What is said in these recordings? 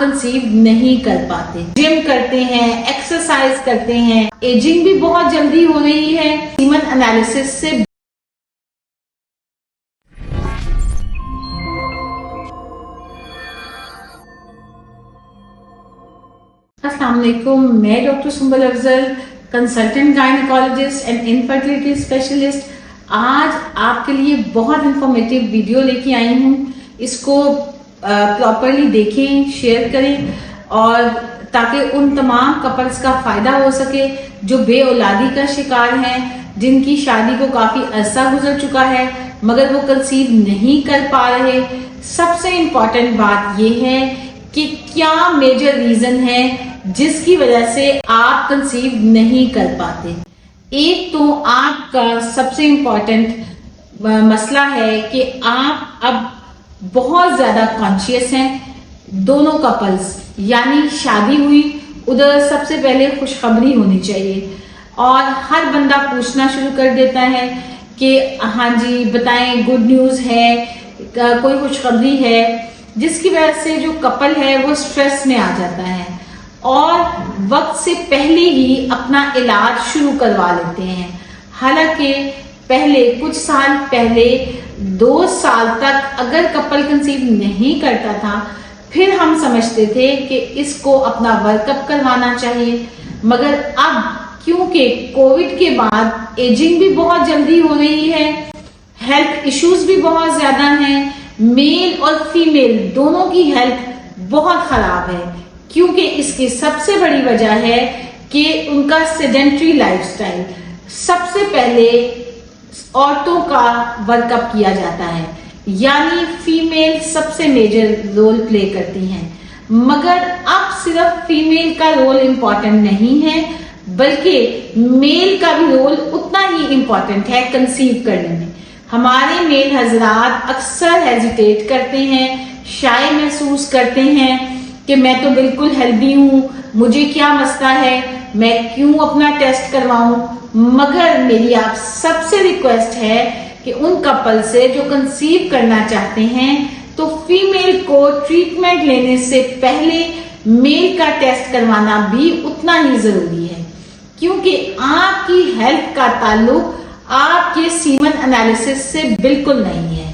Conceive نہیں کر پاتے. جم کرتے ہیں, ایکسرسائز کرتے ہیں, ایجنگ بھی بہت جلدی ہو رہی ہے سیمن انالیسس سے. السلام علیکم, میں doctor Sumbul Afzal, consultant gynaecologist and infertility specialist. آج آپ کے لیے بہت انفارمیٹیو ویڈیو لے کے آئی ہوں. اس کو پراپرلی دیکھیں, شیئر کریں, اور تاکہ ان تمام کپلز کا فائدہ ہو سکے جو بے اولادی کا شکار ہیں, جن کی شادی کو کافی عرصہ گزر چکا ہے مگر وہ کنسیو نہیں کر پا رہے. سب سے امپورٹنٹ بات یہ ہے کہ کیا میجر ریزن ہے جس کی وجہ سے آپ کنسیو نہیں کر پاتے. ایک تو آپ کا سب سے امپورٹنٹ مسئلہ ہے کہ آپ اب بہت زیادہ کانشیس ہیں. دونوں کپلز, یعنی شادی ہوئی, ادھر سب سے پہلے خوشخبری ہونی چاہیے, اور ہر بندہ پوچھنا شروع کر دیتا ہے کہ ہاں جی بتائیں, گڈ نیوز ہے, کوئی خوشخبری ہے, جس کی وجہ سے جو کپل ہے وہ سٹریس میں آ جاتا ہے اور وقت سے پہلے ہی اپنا علاج شروع کروا لیتے ہیں. حالانکہ پہلے کچھ سال پہلے 2 سال تک اگر کپل کنسیو نہیں کرتا تھا پھر ہم سمجھتے تھے کہ اس کو اپنا ورک اپ کروانا چاہیے. مگر اب کیونکہ کووڈ کے بعد ایجنگ بھی بہت جلدی ہو رہی ہے, ہیلتھ ایشوز بھی بہت زیادہ ہیں, میل اور فیمیل دونوں کی ہیلتھ بہت خراب ہے, کیونکہ اس کی سب سے بڑی وجہ ہے کہ ان کا سیڈنٹری لائف سٹائل. سب سے پہلے عورتوں کا ورک اپ کیا جاتا ہے, یعنی فیمیل سب سے میجر رول پلے کرتی ہیں. مگر اب صرف فیمیل کا رول امپورٹنٹ نہیں ہے بلکہ میل کا بھی رول اتنا ہی امپورٹنٹ ہے کنسیو کرنے میں. ہمارے میل حضرات اکثر ہیزیٹیٹ کرتے ہیں, شائع محسوس کرتے ہیں کہ میں تو بالکل ہیلدی ہوں, مجھے کیا مسئلہ ہے, میں کیوں اپنا ٹیسٹ کرواؤں. مگر میری آپ سب سے ریکویسٹ ہے کہ ان کپل سے جو کنسیو کرنا چاہتے ہیں تو فیمیل کو ٹریٹمنٹ لینے سے پہلے میل کا ٹیسٹ کروانا بھی اتنا ہی ضروری ہے, کیونکہ آپ کی ہیلتھ کا تعلق آپ کے سیمن انالیسس سے بالکل نہیں ہے.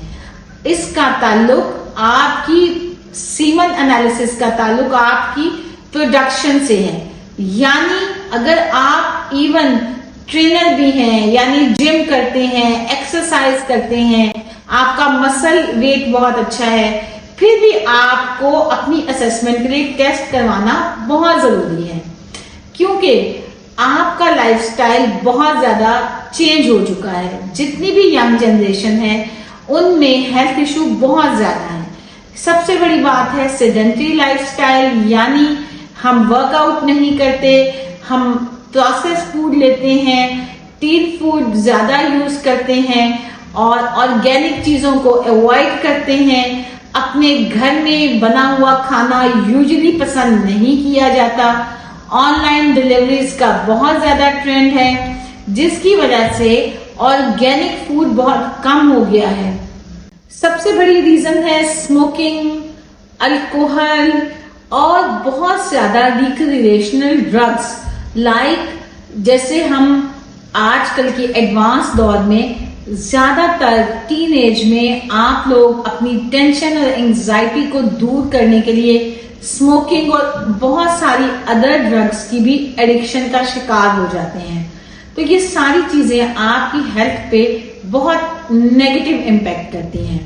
اس کا تعلق آپ کی سیمن انالیسس کا تعلق آپ کی پروڈکشن سے ہے. یعنی اگر آپ ایون ٹرینر بھی ہیں, یعنی جم کرتے ہیں, ایکسرسائز کرتے ہیں, آپ کا مسل ویٹ بہت اچھا ہے, پھر بھی آپ کو اپنی اسیسمنٹ کے لیے ٹیسٹ کروانا بہت ضروری ہے, کیونکہ آپ کا لائف سٹائل بہت زیادہ چینج ہو چکا ہے. جتنی بھی ینگ جنریشن ہے ان میں ہیلتھ ایشو بہت زیادہ ہے. سب سے بڑی بات ہے سیڈنٹری لائف سٹائل, یعنی ہم ورک آؤٹ نہیں کرتے, ہم پروسیس فوڈ لیتے ہیں, ٹین فوڈ زیادہ یوز کرتے ہیں, اور آرگینک چیزوں کو اوائڈ کرتے ہیں. اپنے گھر میں بنا ہوا کھانا یوزلی پسند نہیں کیا جاتا. آن لائن ڈیلیوریز کا بہت زیادہ ٹرینڈ ہے, جس کی وجہ سے آرگینک فوڈ بہت کم ہو گیا ہے. سب سے بڑی ریزن ہے اسموکنگ, الکوہل, اور بہت زیادہ ریکریشنل ڈرگس, جیسے ہم آج کل کے ایڈوانس دور میں زیادہ تر ٹین ایج میں آپ لوگ اپنی ٹینشن اور انگزائٹی کو دور کرنے کے لیے اسموکنگ اور بہت ساری ادر ڈرگس کی بھی ایڈکشن کا شکار ہو جاتے ہیں. تو یہ ساری چیزیں آپ کی ہیلتھ پہ بہت نیگیٹو امپیکٹ کرتی ہیں.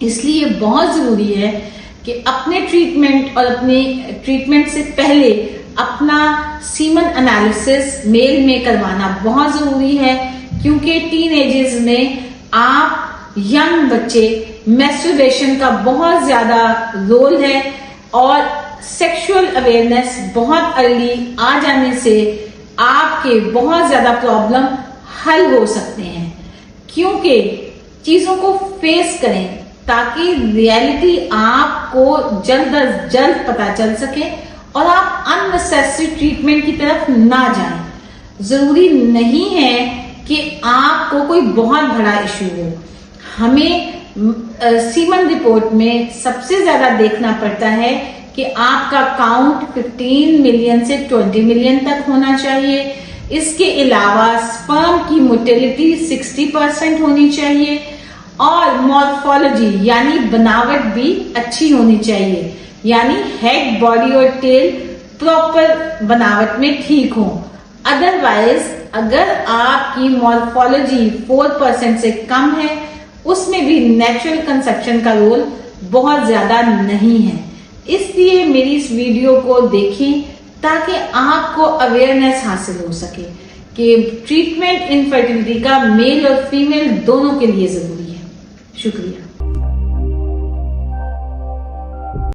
اس لیے بہت ضروری ہے کہ اپنے ٹریٹمنٹ اور اپنے ٹریٹمنٹ سے پہلے اپنا سیمن انالیسس میل میں کروانا بہت ضروری ہے, کیونکہ ٹین ایجز میں آپ ینگ بچے میسٹربیشن کا بہت زیادہ رول ہے, اور سیکشول اویئرنیس بہت ارلی آ جانے سے آپ کے بہت زیادہ پرابلم حل ہو سکتے ہیں. کیونکہ چیزوں کو فیس کریں تاکہ ریئلٹی آپ کو جلد از جلد پتہ چل سکے اور آپ اننیسیسری ٹریٹمنٹ کی طرف نہ جائیں. ضروری نہیں ہے کہ آپ کو کوئی بہت بڑا ایشو ہو. ہمیں سیمن رپورٹ میں سب سے زیادہ دیکھنا پڑتا ہے کہ آپ کا کاؤنٹ 15 ملین سے 20 ملین تک ہونا چاہیے. اس کے علاوہ سپرم کی موٹیلٹی 60% ہونی چاہیے اور مورفولوجی یعنی بناوٹ بھی اچھی ہونی چاہیے, یعنی ہیڈ, باڈی اور ٹیل پراپر بناوٹ میں ٹھیک ہوں. ادروائز اگر آپ کی مورفولوجی 4% سے کم ہے, اس میں بھی نیچرل کنسپشن کا رول بہت زیادہ نہیں ہے. اس لیے میری اس ویڈیو کو دیکھیں تاکہ آپ کو اویئرنیس حاصل ہو سکے کہ ٹریٹمنٹ انفرٹیلٹی کا میل اور فیمیل دونوں کے لیے ضروری ہے. شکریہ.